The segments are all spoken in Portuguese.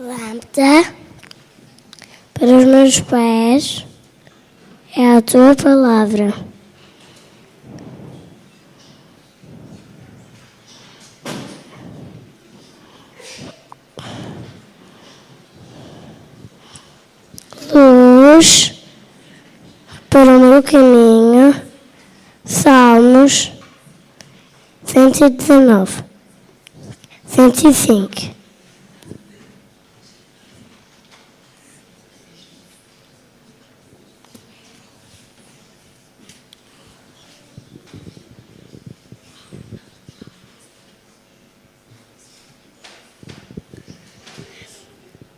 Lâmpada para os meus pés é a tua palavra. Luz para o meu caminho. Salmos 119, 105.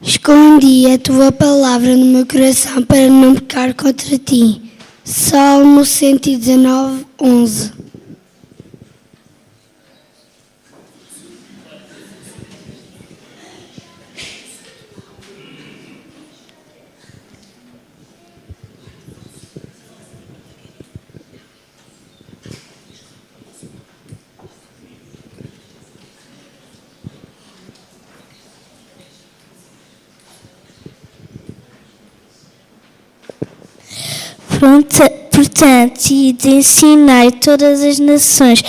Escondi a tua palavra no meu coração para não pecar contra ti. Salmo 119, 11. Portanto, ide ensinai todas as nações,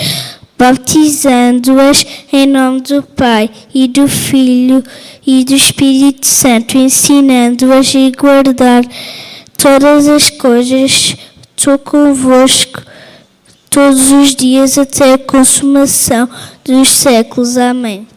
batizando-as em nome do Pai e do Filho e do Espírito Santo, ensinando-as a guardar todas as coisas. Estou convosco todos os dias até a consumação dos séculos. Amém.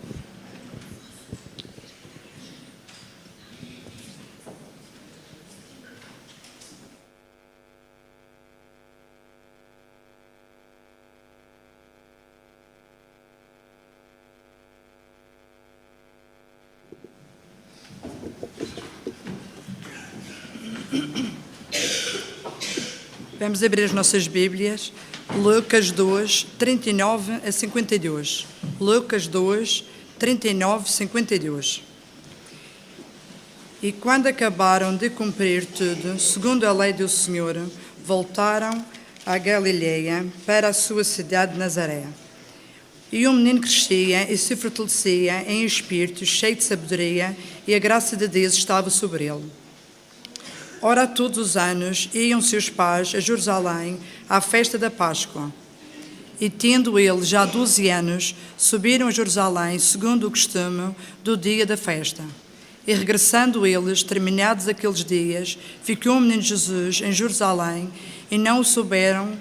Vamos abrir as nossas Bíblias, Lucas 2, 39 a 52. Lucas 2, 39, 52. E quando acabaram de cumprir tudo, segundo a lei do Senhor, voltaram à Galileia, para a sua cidade de Nazaré. E o menino crescia e se fortalecia em espírito, cheio de sabedoria, e a graça de Deus estava sobre ele. Ora, todos os anos iam seus pais a Jerusalém à festa da Páscoa. E tendo eles já 12 anos, subiram a Jerusalém segundo o costume do dia da festa. E regressando eles, terminados aqueles dias, ficou o menino Jesus em Jerusalém e não o souberam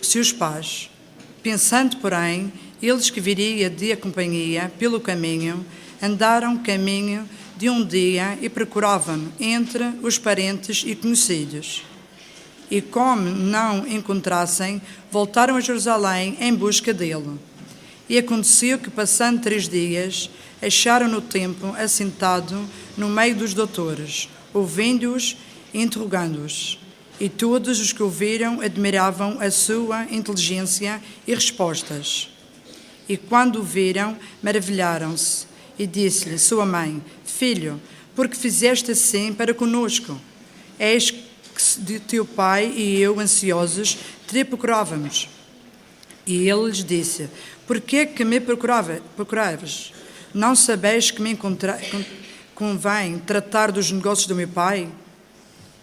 seus pais. Pensando, porém, eles que viria de companhia pelo caminho, andaram caminho de um dia e procuravam entre os parentes e conhecidos. E como não encontrassem, voltaram a Jerusalém em busca dele. E aconteceu que, passando 3 dias, acharam no templo assentado no meio dos doutores, ouvindo-os e interrogando-os. E todos os que o viram admiravam a sua inteligência e respostas. E quando o viram, maravilharam-se. E disse-lhe sua mãe: Filho, por que fizeste assim para conosco? Eis que de teu pai e eu, ansiosos, te procurávamos. E ele lhes disse: Por que me procuravas? Não sabeis que me convém tratar dos negócios do meu pai?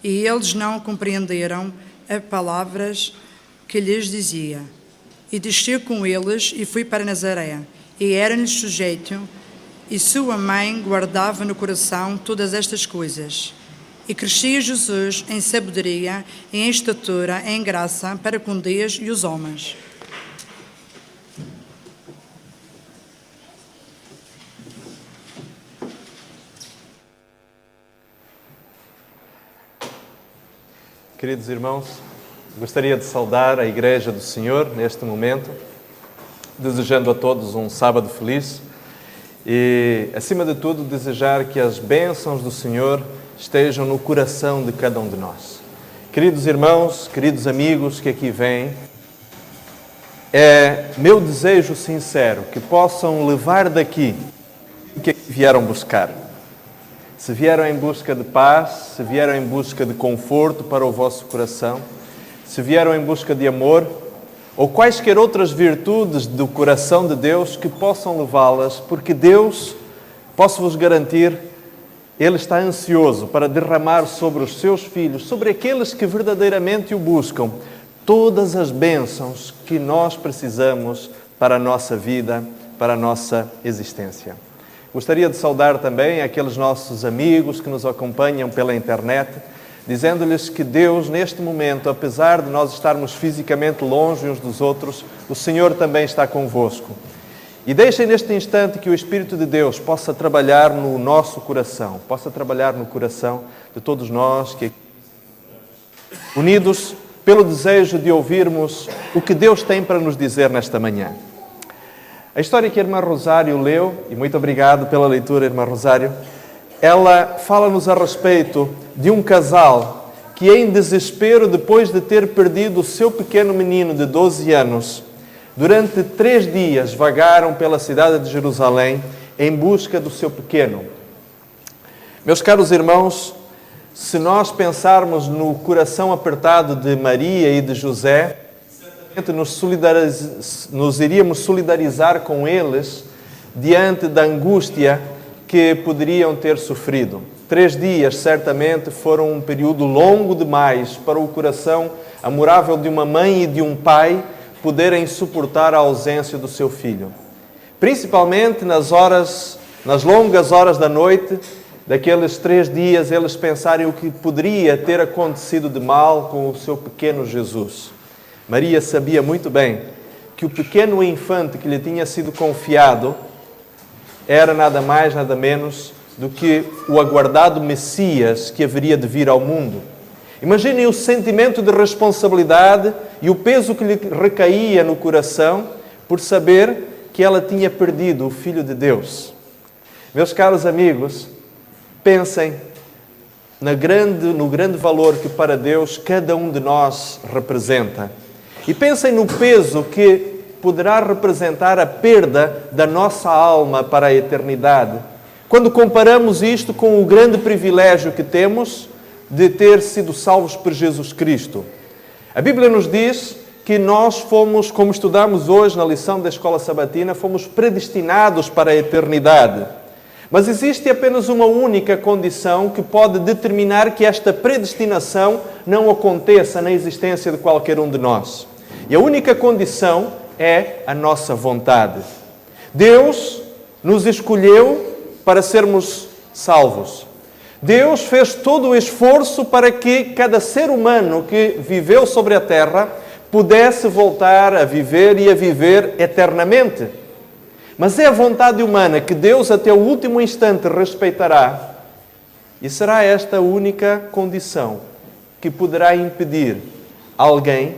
E eles não compreenderam as palavras que lhes dizia. E desceu com eles e foi para Nazaré. E era-lhes sujeito. E sua mãe guardava no coração todas estas coisas. E crescia Jesus em sabedoria, em estatura, em graça, para com Deus e os homens. Queridos irmãos, gostaria de saudar a Igreja do Senhor neste momento, desejando a todos um sábado feliz. E, acima de tudo, desejar que as bênçãos do Senhor estejam no coração de cada um de nós. Queridos irmãos, queridos amigos que aqui vêm, é meu desejo sincero que possam levar daqui o que vieram buscar. Se vieram em busca de paz, se vieram em busca de conforto para o vosso coração, se vieram em busca de amor, ou quaisquer outras virtudes do coração de Deus, que possam levá-las, porque Deus, posso-vos garantir, Ele está ansioso para derramar sobre os seus filhos, sobre aqueles que verdadeiramente o buscam, todas as bênçãos que nós precisamos para a nossa vida, para a nossa existência. Gostaria de saudar também aqueles nossos amigos que nos acompanham pela internet, dizendo-lhes que Deus, neste momento, apesar de nós estarmos fisicamente longe uns dos outros, o Senhor também está convosco. E deixem neste instante que o Espírito de Deus possa trabalhar no nosso coração, possa trabalhar no coração de todos nós, que unidos pelo desejo de ouvirmos o que Deus tem para nos dizer nesta manhã. A história que a irmã Rosário leu, e muito obrigado pela leitura, irmã Rosário, ela fala-nos a respeito de um casal que, em desespero, depois de ter perdido o seu pequeno menino de 12 anos, durante 3 dias vagaram pela cidade de Jerusalém em busca do seu pequeno. Meus caros irmãos, se nós pensarmos no coração apertado de Maria e de José, nos iríamos solidarizar com eles diante da angústia que poderiam ter sofrido. 3 dias, certamente, foram um período longo demais para o coração amorável de uma mãe e de um pai poderem suportar a ausência do seu filho. Principalmente nas longas horas da noite, daqueles 3 dias, eles pensarem o que poderia ter acontecido de mal com o seu pequeno Jesus. Maria sabia muito bem que o pequeno infante que lhe tinha sido confiado era nada mais, nada menos do que o aguardado Messias que haveria de vir ao mundo. Imaginem o sentimento de responsabilidade e o peso que lhe recaía no coração por saber que ela tinha perdido o Filho de Deus. Meus caros amigos, pensem no grande valor que para Deus cada um de nós representa. E pensem no peso que poderá representar a perda da nossa alma para a eternidade. Quando comparamos isto com o grande privilégio que temos de ter sido salvos por Jesus Cristo. A Bíblia nos diz que nós fomos, como estudamos hoje na lição da Escola Sabatina, fomos predestinados para a eternidade. Mas existe apenas uma única condição que pode determinar que esta predestinação não aconteça na existência de qualquer um de nós. E a única condição é a nossa vontade. Deus nos escolheu para sermos salvos. Deus fez todo o esforço para que cada ser humano que viveu sobre a terra pudesse voltar a viver e a viver eternamente. Mas é a vontade humana que Deus até o último instante respeitará, e será esta a única condição que poderá impedir alguém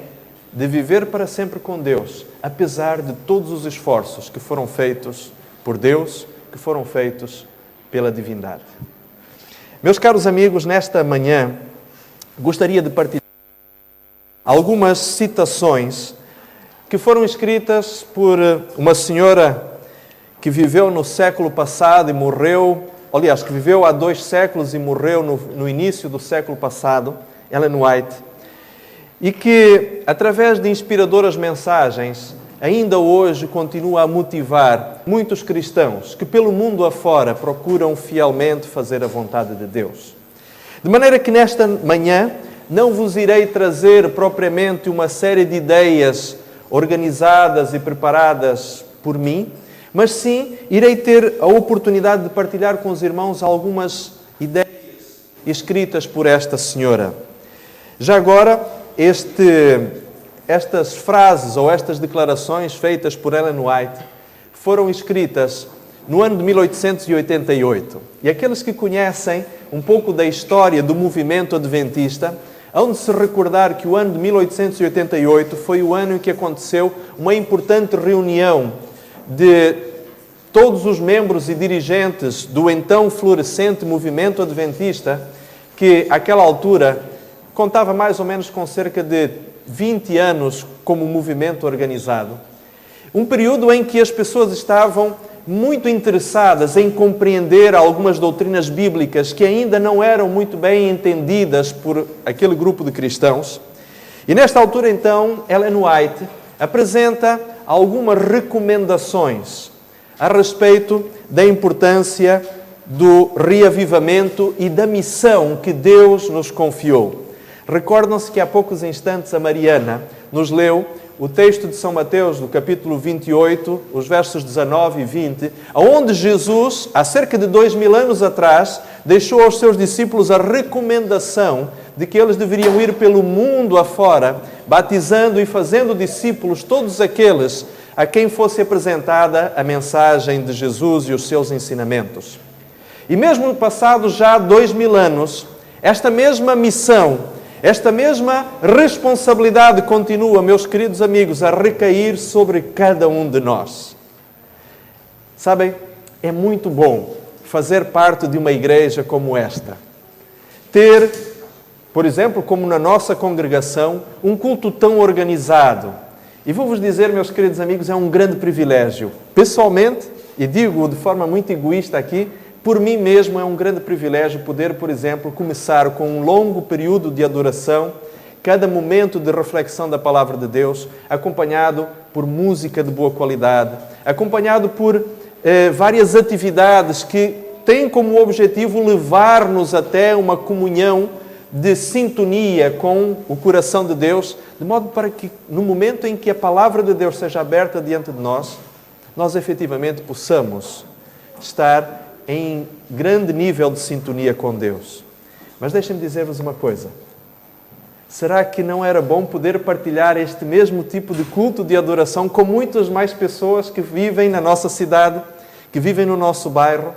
de viver para sempre com Deus, apesar de todos os esforços que foram feitos por Deus, que foram feitos pela divindade. Meus caros amigos, nesta manhã gostaria de partilhar algumas citações que foram escritas por uma senhora que viveu no século passado e morreu, aliás, que viveu há 2 séculos e morreu no início do século passado, Ellen White, e que, através de inspiradoras mensagens, ainda hoje continua a motivar muitos cristãos que pelo mundo afora procuram fielmente fazer a vontade de Deus. De maneira que nesta manhã não vos irei trazer propriamente uma série de ideias organizadas e preparadas por mim, mas sim irei ter a oportunidade de partilhar com os irmãos algumas ideias escritas por esta senhora. Já agora, estas frases ou estas declarações feitas por Ellen White foram escritas no ano de 1888. E aqueles que conhecem um pouco da história do movimento adventista hão de se recordar que o ano de 1888 foi o ano em que aconteceu uma importante reunião de todos os membros e dirigentes do então florescente movimento adventista, que àquela altura contava mais ou menos com cerca de 20 anos como movimento organizado. Um período em que as pessoas estavam muito interessadas em compreender algumas doutrinas bíblicas que ainda não eram muito bem entendidas por aquele grupo de cristãos. E nesta altura, então, Ellen White apresenta algumas recomendações a respeito da importância do reavivamento e da missão que Deus nos confiou. Recordam-se que há poucos instantes a Mariana nos leu o texto de São Mateus, do capítulo 28, os versos 19 e 20, onde Jesus, há cerca de 2000 anos atrás, deixou aos seus discípulos a recomendação de que eles deveriam ir pelo mundo afora, batizando e fazendo discípulos todos aqueles a quem fosse apresentada a mensagem de Jesus e os seus ensinamentos. E mesmo passados já 2000 anos, esta mesma missão, esta mesma responsabilidade continua, meus queridos amigos, a recair sobre cada um de nós. Sabem, é muito bom fazer parte de uma igreja como esta. Ter, por exemplo, como na nossa congregação, um culto tão organizado. E vou-vos dizer, meus queridos amigos, é um grande privilégio. Pessoalmente, e digo de forma muito egoísta aqui, por mim mesmo é um grande privilégio poder, por exemplo, começar com um longo período de adoração, cada momento de reflexão da Palavra de Deus, acompanhado por música de boa qualidade, acompanhado por várias atividades que têm como objetivo levar-nos até uma comunhão de sintonia com o coração de Deus, de modo para que no momento em que a Palavra de Deus seja aberta diante de nós, nós efetivamente possamos estar em grande nível de sintonia com Deus. Mas deixem-me dizer-vos uma coisa. Será que não era bom poder partilhar este mesmo tipo de culto de adoração com muitas mais pessoas que vivem na nossa cidade, que vivem no nosso bairro,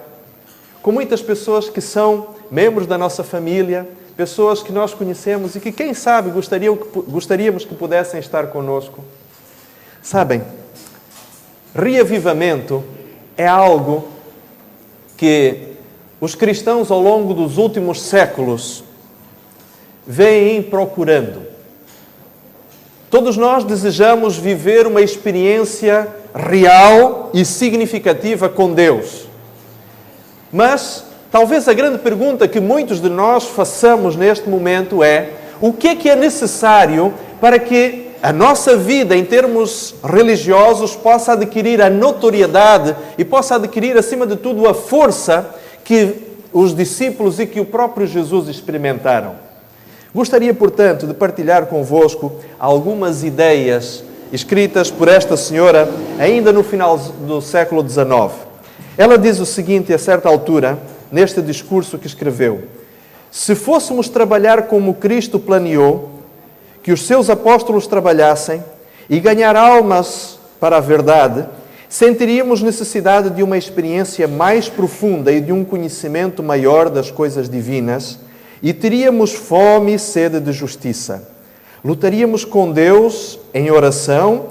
com muitas pessoas que são membros da nossa família, pessoas que nós conhecemos e que, quem sabe, gostaríamos que pudessem estar conosco? Sabem, reavivamento é algo que os cristãos ao longo dos últimos séculos vêm procurando. Todos nós desejamos viver uma experiência real e significativa com Deus. Mas talvez a grande pergunta que muitos de nós façamos neste momento é: o que é necessário para que a nossa vida, em termos religiosos, possa adquirir a notoriedade e possa adquirir, acima de tudo, a força que os discípulos e que o próprio Jesus experimentaram? Gostaria, portanto, de partilhar convosco algumas ideias escritas por esta senhora ainda no final do século XIX. Ela diz o seguinte, a certa altura, neste discurso que escreveu: se fôssemos trabalhar como Cristo planeou, que os seus apóstolos trabalhassem e ganhar almas para a verdade, sentiríamos necessidade de uma experiência mais profunda e de um conhecimento maior das coisas divinas e teríamos fome e sede de justiça. Lutaríamos com Deus em oração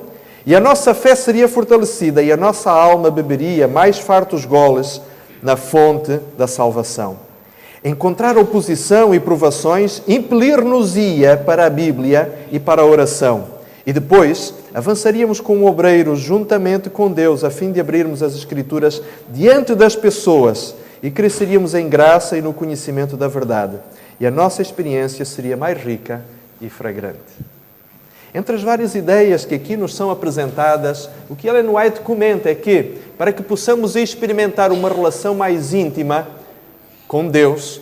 e a nossa fé seria fortalecida e a nossa alma beberia mais fartos goles na fonte da salvação. Encontrar oposição e provações impelir-nos-ia para a Bíblia e para a oração. E depois avançaríamos como obreiros juntamente com Deus, a fim de abrirmos as Escrituras diante das pessoas e cresceríamos em graça e no conhecimento da verdade. E a nossa experiência seria mais rica e fragrante. Entre as várias ideias que aqui nos são apresentadas, o que Ellen White comenta é que, para que possamos experimentar uma relação mais íntima com Deus,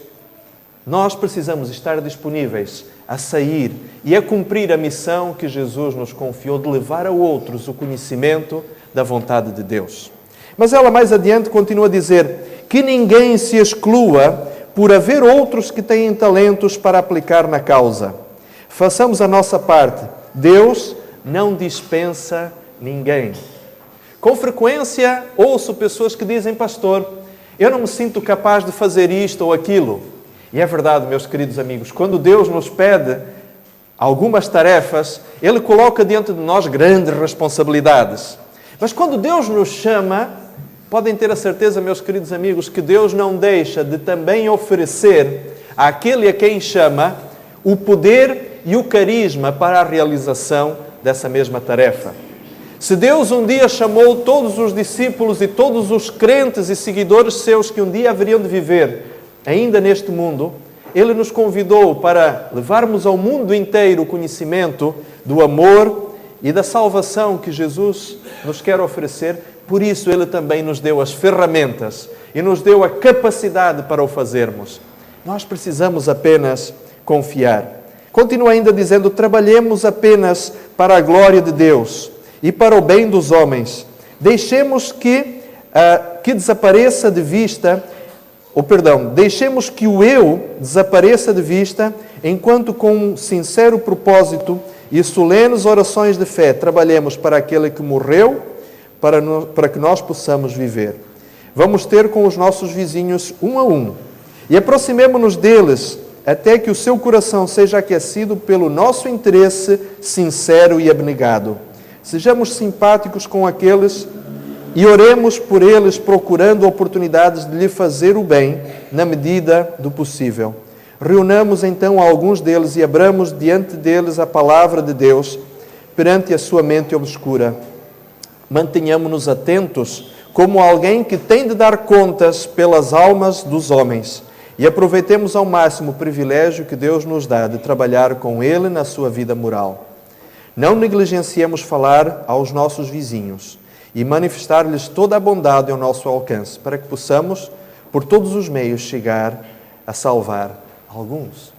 nós precisamos estar disponíveis a sair e a cumprir a missão que Jesus nos confiou de levar a outros o conhecimento da vontade de Deus. Mas ela mais adiante continua a dizer que ninguém se exclua por haver outros que têm talentos para aplicar na causa. Façamos a nossa parte. Deus não dispensa ninguém. Com frequência ouço pessoas que dizem: pastor, eu não me sinto capaz de fazer isto ou aquilo. E é verdade, meus queridos amigos, quando Deus nos pede algumas tarefas, Ele coloca diante de nós grandes responsabilidades. Mas quando Deus nos chama, podem ter a certeza, meus queridos amigos, que Deus não deixa de também oferecer àquele a quem chama o poder e o carisma para a realização dessa mesma tarefa. Se Deus um dia chamou todos os discípulos e todos os crentes e seguidores seus que um dia haveriam de viver ainda neste mundo, Ele nos convidou para levarmos ao mundo inteiro o conhecimento do amor e da salvação que Jesus nos quer oferecer Por isso, Ele também nos deu as ferramentas e nos deu a capacidade para o fazermos. Nós precisamos apenas confiar. Continua ainda dizendo, trabalhemos apenas para a glória de Deus e para o bem dos homens. Deixemos que desapareça de vista, deixemos que o eu desapareça de vista, enquanto com um sincero propósito e solenes orações de fé trabalhemos para aquele que morreu, para que nós possamos viver. Vamos ter com os nossos vizinhos um a um e aproximemo-nos deles até que o seu coração seja aquecido pelo nosso interesse sincero e abnegado. Sejamos simpáticos com aqueles e oremos por eles, procurando oportunidades de lhe fazer o bem na medida do possível. Reunamos então alguns deles e abramos diante deles a palavra de Deus perante a sua mente obscura. Mantenhamos-nos atentos como alguém que tem de dar contas pelas almas dos homens e aproveitemos ao máximo o privilégio que Deus nos dá de trabalhar com Ele na sua vida moral. Não negligenciemos falar aos nossos vizinhos e manifestar-lhes toda a bondade ao nosso alcance, para que possamos, por todos os meios, chegar a salvar alguns.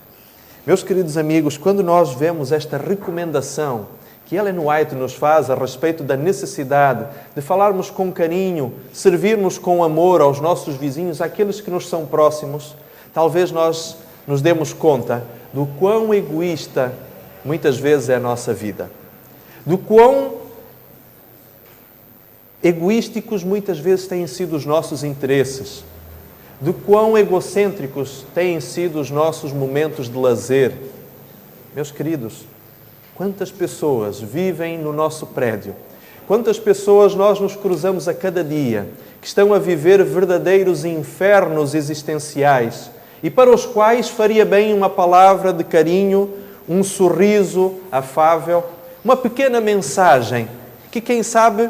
Meus queridos amigos, quando nós vemos esta recomendação que Ellen White nos faz a respeito da necessidade de falarmos com carinho, servirmos com amor aos nossos vizinhos, àqueles que nos são próximos, talvez nós nos demos conta do quão egoísta muitas vezes é a nossa vida, do quão egoísticos muitas vezes têm sido os nossos interesses, do quão egocêntricos têm sido os nossos momentos de lazer. Meus queridos, quantas pessoas vivem no nosso prédio, quantas pessoas nós nos cruzamos a cada dia, que estão a viver verdadeiros infernos existenciais e para os quais faria bem uma palavra de carinho, um sorriso afável, uma pequena mensagem que, quem sabe,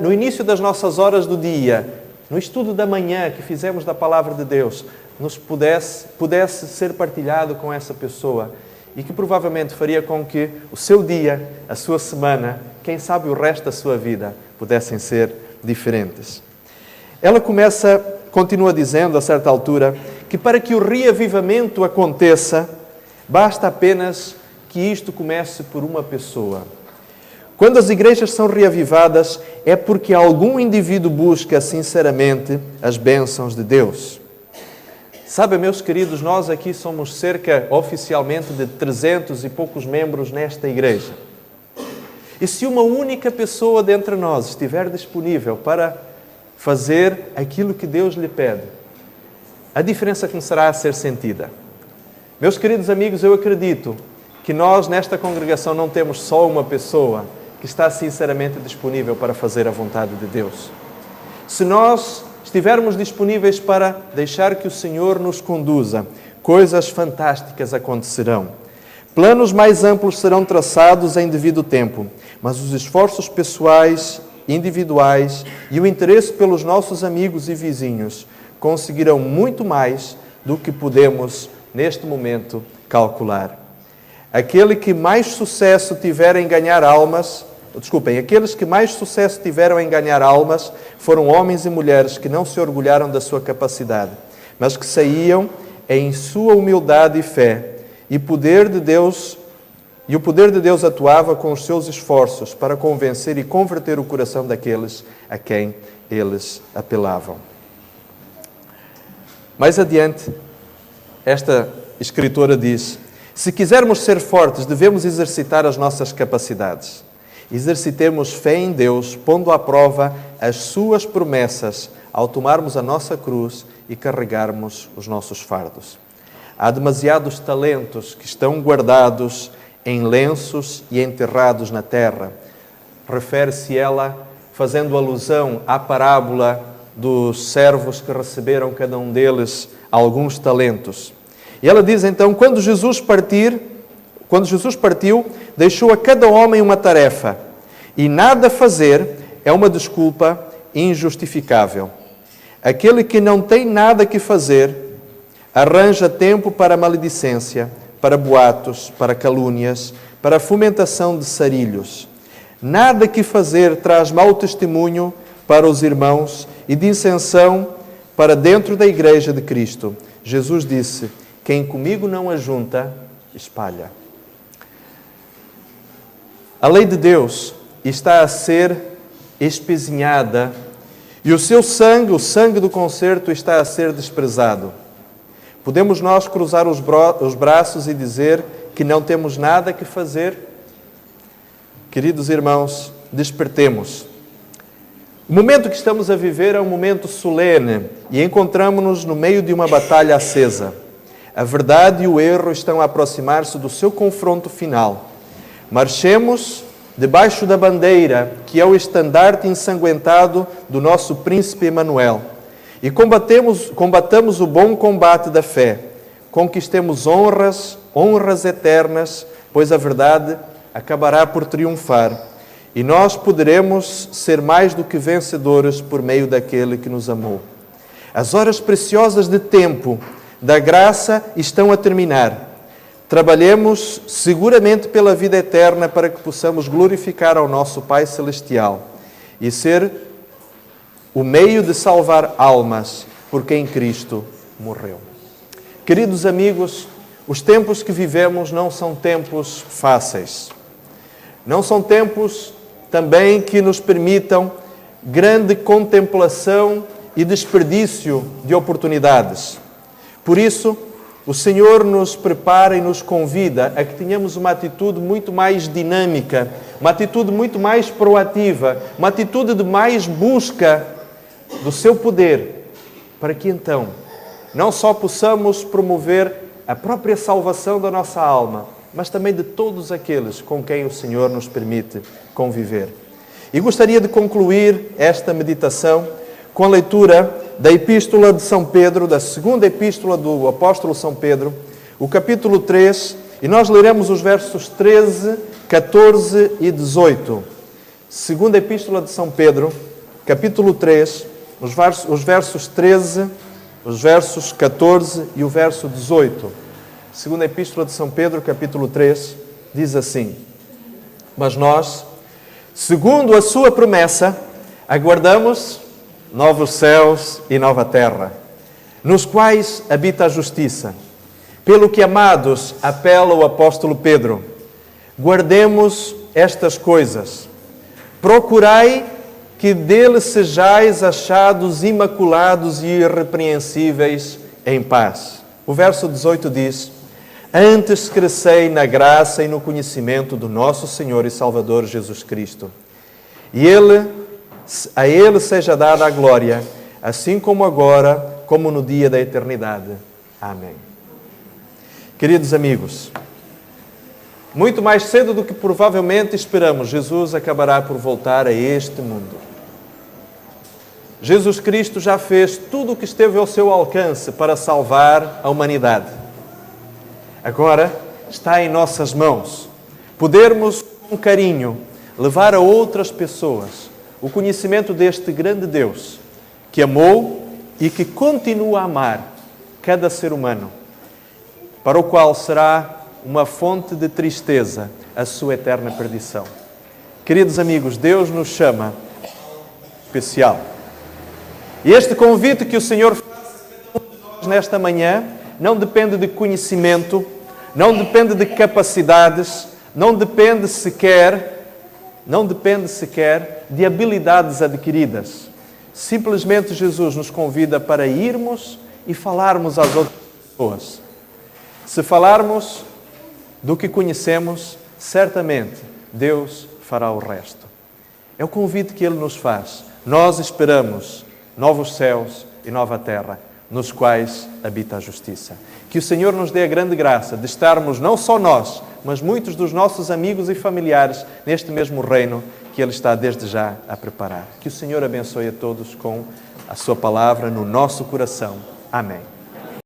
no início das nossas horas do dia, no estudo da manhã que fizemos da Palavra de Deus, nos pudesse ser partilhado com essa pessoa e que provavelmente faria com que o seu dia, a sua semana, quem sabe o resto da sua vida, pudessem ser diferentes. Ela continua dizendo a certa altura, que para que o reavivamento aconteça, basta apenas que isto comece por uma pessoa. Quando as igrejas são reavivadas, é porque algum indivíduo busca sinceramente as bênçãos de Deus. Sabe, meus queridos, nós aqui somos cerca, oficialmente, de 300 e poucos membros nesta igreja. E se uma única pessoa dentre nós estiver disponível para fazer aquilo que Deus lhe pede, a diferença começará a ser sentida. Meus queridos amigos, eu acredito que nós, nesta congregação, não temos só uma pessoa que está sinceramente disponível para fazer a vontade de Deus. Se nós estivermos disponíveis para deixar que o Senhor nos conduza, coisas fantásticas acontecerão. Planos mais amplos serão traçados em devido tempo, mas os esforços pessoais, individuais e o interesse pelos nossos amigos e vizinhos conseguirão muito mais do que podemos, neste momento, calcular. Aqueles que mais sucesso tiveram em ganhar almas foram homens e mulheres que não se orgulharam da sua capacidade, mas que saíam em sua humildade e fé, e o poder de Deus atuava com os seus esforços para convencer e converter o coração daqueles a quem eles apelavam. Mais adiante, esta escritora diz: se quisermos ser fortes, devemos exercitar as nossas capacidades. Exercitemos fé em Deus, pondo à prova as suas promessas ao tomarmos a nossa cruz e carregarmos os nossos fardos. Há demasiados talentos que estão guardados em lenços e enterrados na terra. Refere-se ela fazendo alusão à parábola dos servos que receberam cada um deles alguns talentos. E ela diz então, quando Jesus partiu, deixou a cada homem uma tarefa, e nada fazer é uma desculpa injustificável. Aquele que não tem nada que fazer, arranja tempo para maledicência, para boatos, para calúnias, para a fomentação de sarilhos. Nada que fazer traz mau testemunho para os irmãos e dissensão para dentro da igreja de Cristo. Jesus disse: quem comigo não ajunta, espalha. A lei de Deus está a ser espezinhada e o seu sangue, o sangue do concerto, está a ser desprezado. Podemos nós cruzar os braços e dizer que não temos nada que fazer? Queridos irmãos, despertemos. O momento que estamos a viver é um momento solene e encontramos-nos no meio de uma batalha acesa. A verdade e o erro estão a aproximar-se do seu confronto final. Marchemos debaixo da bandeira, que é o estandarte ensanguentado do nosso príncipe Emanuel, e combatamos o bom combate da fé. Conquistemos honras eternas, pois a verdade acabará por triunfar, e nós poderemos ser mais do que vencedores por meio daquele que nos amou. As horas preciosas de tempo da graça estão a terminar. Trabalhemos seguramente pela vida eterna para que possamos glorificar ao nosso Pai Celestial e ser o meio de salvar almas por quem Cristo morreu. Queridos amigos, os tempos que vivemos não são tempos fáceis. Não são tempos também que nos permitam grande contemplação e desperdício de oportunidades. Por isso, o Senhor nos prepara e nos convida a que tenhamos uma atitude muito mais dinâmica, uma atitude muito mais proativa, uma atitude de mais busca do seu poder, para que então não só possamos promover a própria salvação da nossa alma, mas também de todos aqueles com quem o Senhor nos permite conviver. E gostaria de concluir esta meditação com a leitura da Epístola de São Pedro, da segunda Epístola do Apóstolo São Pedro, o capítulo 3, e nós leremos os versos 13, 14 e 18. Segunda Epístola de São Pedro, capítulo 3, os versos 13, os versos 14 e o verso 18. Segunda Epístola de São Pedro, capítulo 3, diz assim: mas nós, segundo a sua promessa, aguardamos novos céus e nova terra, nos quais habita a justiça. Pelo que, amados, apela o apóstolo Pedro, guardemos estas coisas. Procurai que dele sejais achados imaculados e irrepreensíveis em paz. O verso 18 diz: antes crescei na graça e no conhecimento do nosso Senhor e Salvador Jesus Cristo. E a Ele seja dada a glória, assim como agora, como no dia da eternidade. Amém. Queridos amigos, muito mais cedo do que provavelmente esperamos, Jesus acabará por voltar a este mundo. Jesus Cristo já fez tudo o que esteve ao seu alcance para salvar a humanidade. Agora está em nossas mãos podermos, com carinho, levar a outras pessoas o conhecimento deste grande Deus que amou e que continua a amar cada ser humano, para o qual será uma fonte de tristeza a sua eterna perdição. Queridos amigos, Deus nos chama especial. E este convite que o Senhor faz a cada um de nós nesta manhã não depende de conhecimento, não depende de capacidades, não depende sequer de habilidades adquiridas. Simplesmente Jesus nos convida para irmos e falarmos às outras pessoas. Se falarmos do que conhecemos, certamente Deus fará o resto. É o convite que Ele nos faz. Nós esperamos novos céus e nova terra, nos quais habita a justiça. Que o Senhor nos dê a grande graça de estarmos, não só nós, mas muitos dos nossos amigos e familiares neste mesmo reino que Ele está desde já a preparar. Que o Senhor abençoe a todos com a sua palavra no nosso coração. Amém.